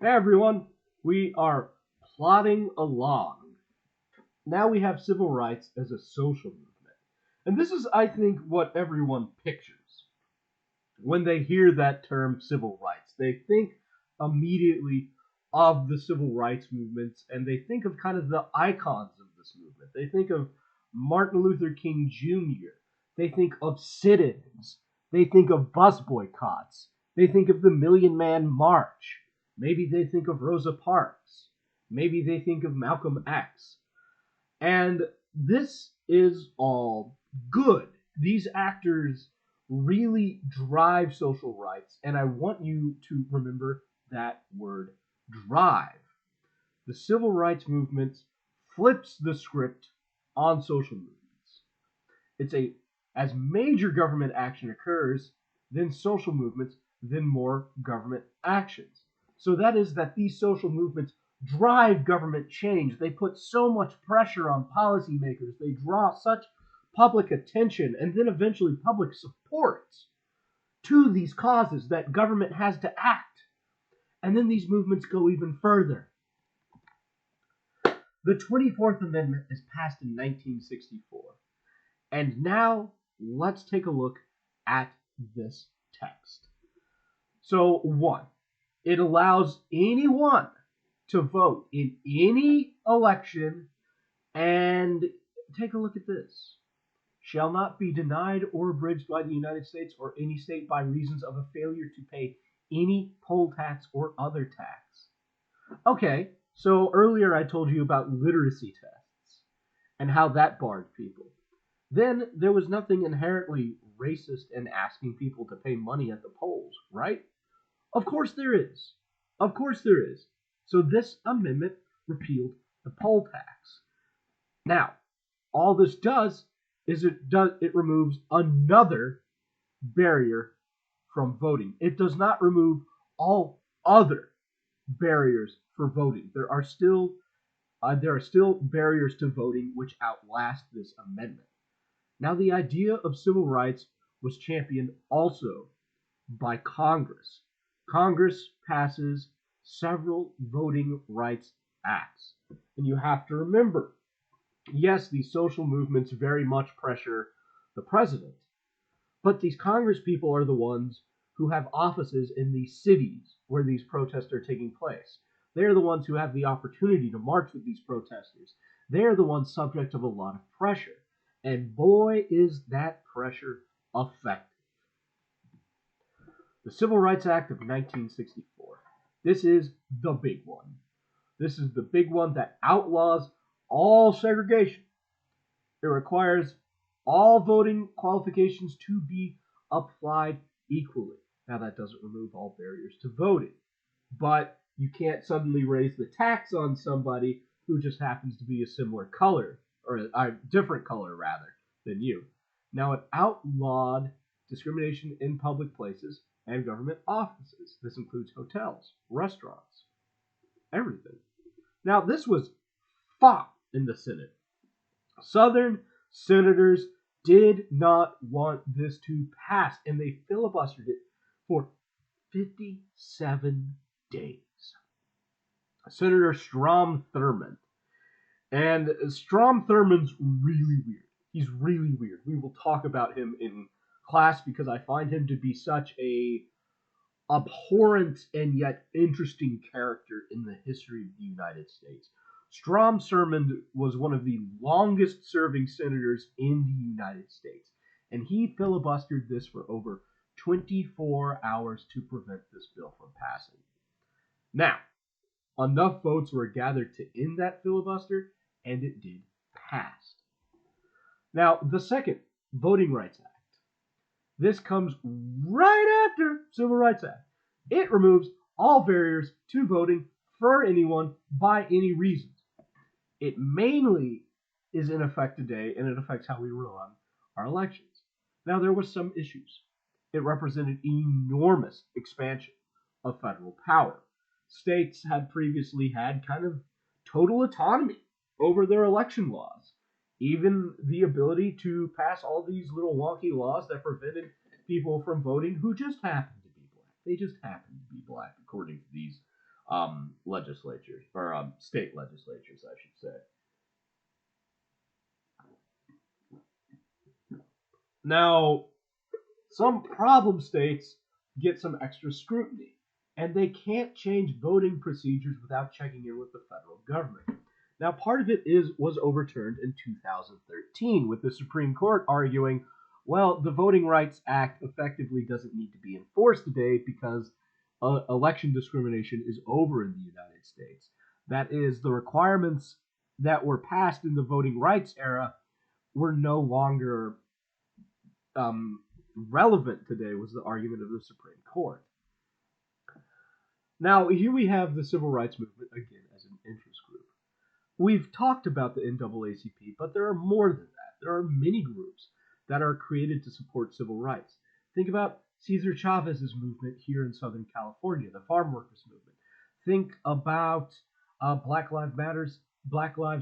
Hey everyone, we are plodding along. Now we have civil rights as a social movement. And this is, I think, what everyone pictures when they hear that term civil rights. They think immediately of the civil rights movements and they think of kind of the icons of this movement. They think of Martin Luther King Jr., they think of sit ins, they think of bus boycotts, they think of the Million Man March, maybe they think of Rosa Parks, maybe they think of Malcolm X. And this is all good. These actors really drive social rights, and I want you to remember that word drive. The civil rights movement flips the script on social movements. It's a as major government action occurs, then social movements, then more government actions. So that is that these social movements drive government change. They put so much pressure on policymakers. They draw such public attention and then eventually public support to these causes that government has to act. And then these movements go even further. The 24th Amendment is passed in 1964. And now let's take a look at this text. So, one, it allows anyone to vote in any election, and take a look at this. Shall not be denied or abridged by the United States or any state by reasons of a failure to pay any poll tax or other tax. Okay, so earlier I told you about literacy tests and how that barred people. Then there was nothing inherently racist in asking people to pay money at the polls, right? Of course there is. Of course there is. So this amendment repealed the poll tax. Now, all this does is it removes another barrier from voting. It does not remove all other barriers for voting. There are still barriers to voting which outlast this amendment. Now, the idea of civil rights was championed also by Congress. Congress passes several voting rights acts. And you have to remember, yes, these social movements very much pressure the president, but these Congress people are the ones who have offices in these cities where these protests are taking place. They're the ones who have the opportunity to march with these protesters. They're the ones subject of a lot of pressure. And boy, is that pressure effective. The Civil Rights Act of 1964. This is the big one. This is the big one that outlaws all segregation. It requires all voting qualifications to be applied equally. Now, that doesn't remove all barriers to voting, but you can't suddenly raise the tax on somebody who just happens to be a similar color, or a different color rather, than you. Now, it outlawed discrimination in public places and government offices. This includes hotels, restaurants, everything. Now, this was fought in the Senate. Southern senators did not want this to pass, and they filibustered it for 57 days. Senator Strom Thurmond. And Strom Thurmond's really weird. He's really weird. We will talk about him in class because I find him to be such a abhorrent and yet interesting character in the history of the United States. Strom Thurmond was one of the longest serving senators in the United States, and he filibustered this for over 24 hours to prevent this bill from passing. Now, enough votes were gathered to end that filibuster, and it did pass. Now, the second Voting Rights Act. This comes right after Civil Rights Act. It removes all barriers to voting for anyone by any reasons. It mainly is in effect today, and it affects how we run our elections. Now, there were some issues. It represented enormous expansion of federal power. States had previously had kind of total autonomy over their election laws. Even the ability to pass all these little wonky laws that prevented people from voting who just happened to be black. They just happened to be black, according to these legislatures, or state legislatures, I should say. Now, some problem states get some extra scrutiny, and they can't change voting procedures without checking in with the federal government. Now, part of it was overturned in 2013, with the Supreme Court arguing, well, the Voting Rights Act effectively doesn't need to be enforced today because election discrimination is over in the United States. That is, the requirements that were passed in the voting rights era were no longer relevant today, was the argument of the Supreme Court. Now, here we have the civil rights movement again as an interest group. We've talked about the NAACP, but there are more than that. There are many groups that are created to support civil rights. Think about Cesar Chavez's movement here in Southern California, the farm workers movement. Think about Black Lives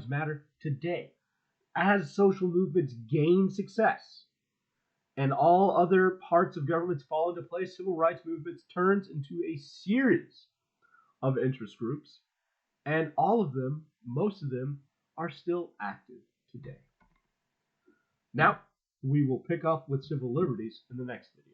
Matter today. As social movements gain success, and all other parts of governments fall into place, civil rights movements turns into a series of interest groups, and all of them, most of them, are still active today. Now, we will pick up with civil liberties in the next video.